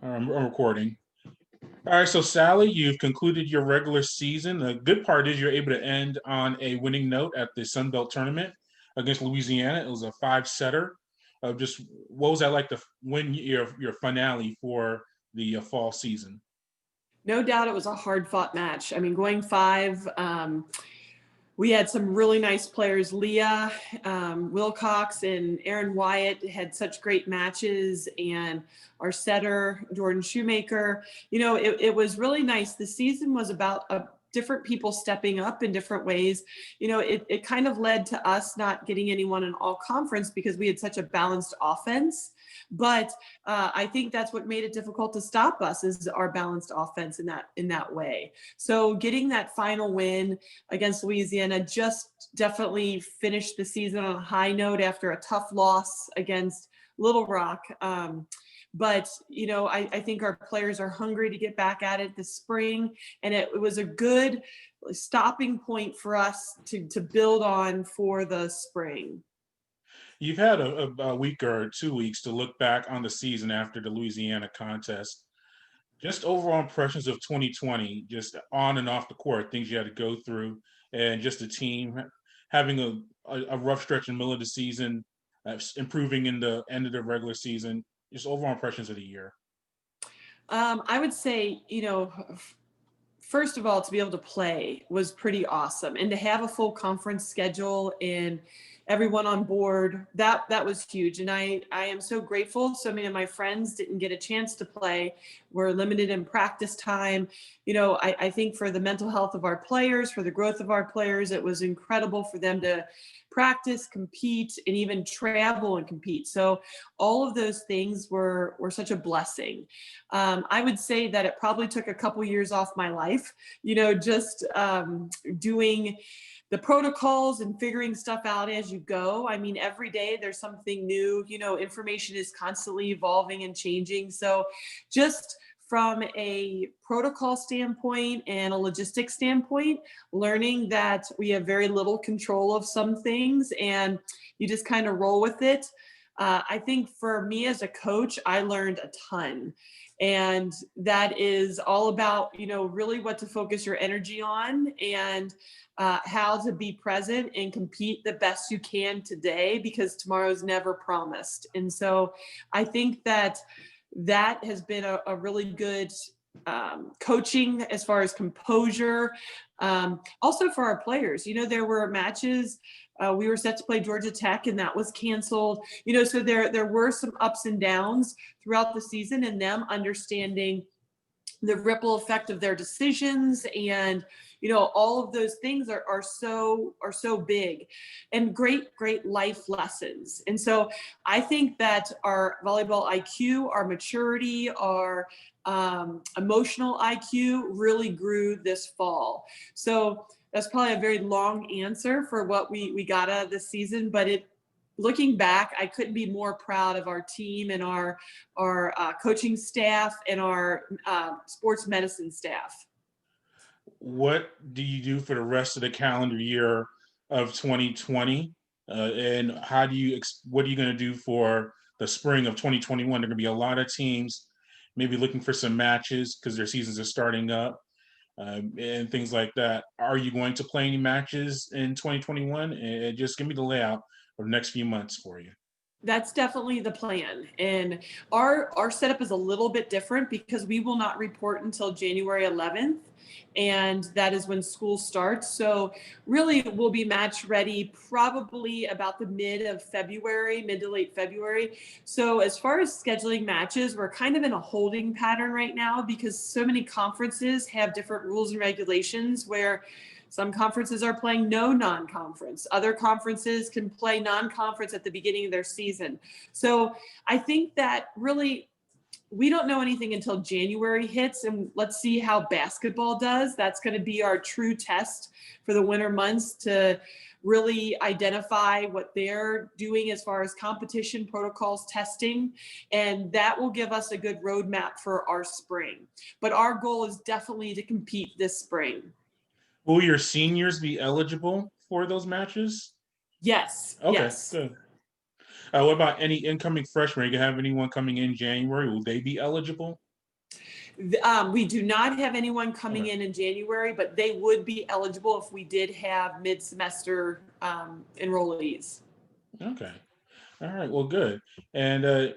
I'm recording. All right, so Sally, you've concluded your regular season. The good part is you're able to end on a winning note at the Sun Belt tournament against Louisiana. It was a five-setter. Just what was that like to win your finale for the fall season? No doubt it was a hard fought match. I mean, going five, we had some really nice players. Leah Wilcox and Aaron Wyatt had such great matches, and our setter, Jordan Shoemaker. It was really nice. The season was about different people stepping up in different ways. It kind of led to us not getting anyone in all conference because we had such a balanced offense. But I think that's what made it difficult to stop us is our balanced offense in that way. So getting that final win against Louisiana just definitely finished the season on a high note after a tough loss against Little Rock. But I think our players are hungry to get back at it this spring, and it was a good stopping point for us to build on for the spring. You've had a week or 2 weeks to look back on the season after the Louisiana contest. Just overall impressions of 2020, just on and off the court, things you had to go through, and just the team having a rough stretch in the middle of the season, improving in the end of the regular season. Just overall impressions of the year. I would say, first of all, to be able to play was pretty awesome, and to have a full conference schedule and everyone on board, that was huge. And I am so grateful. So many of my friends didn't get a chance to play, were limited in practice time. I think for the mental health of our players, for the growth of our players, it was incredible for them to practice, compete, and even travel and compete. So all of those things were such a blessing. I would say that it probably took a couple years off my life, just doing the protocols and figuring stuff out as you go. I mean, every day there's something new, information is constantly evolving and changing. So just from a protocol standpoint and a logistics standpoint, learning that we have very little control of some things and you just kind of roll with it. I think for me as a coach, I learned a ton. And that is all about, really what to focus your energy on and how to be present and compete the best you can today because tomorrow is never promised. And so I think that has been a really good coaching as far as composure. Also for our players, there were matches. We were set to play Georgia Tech, and that was canceled. So there were some ups and downs throughout the season, and them understanding the ripple effect of their decisions and all of those things are so big and great life lessons. And so I think that our volleyball IQ, our maturity, our emotional IQ really grew this fall. So that's probably a very long answer for what we got out of this season, but looking back, I couldn't be more proud of our team and our coaching staff and our sports medicine staff. What do you do for the rest of the calendar year of 2020? And what are you going to do for the spring of 2021? There are going to be a lot of teams maybe looking for some matches because their seasons are starting up and things like that. Are you going to play any matches in 2021? And just give me the layout of the next few months for you. That's definitely the plan. And our setup is a little bit different because we will not report until January 11th. And that is when school starts. So really we'll be match ready probably about the mid to late February. So as far as scheduling matches, we're kind of in a holding pattern right now because so many conferences have different rules and regulations where some conferences are playing no non-conference. Other conferences can play non-conference at the beginning of their season. So I think that really we don't know anything until January hits, and let's see how basketball does. That's going to be our true test for the winter months to really identify what they're doing as far as competition protocols, testing, and that will give us a good roadmap for our spring. But our goal is definitely to compete this spring. Will your seniors be eligible for those matches? Yes, Okay, yes. good. What about any incoming freshmen? You have anyone coming in January? Will they be eligible? We do not have anyone coming in January, but they would be eligible if we did have mid-semester enrollees. Okay. All right. Well, good. And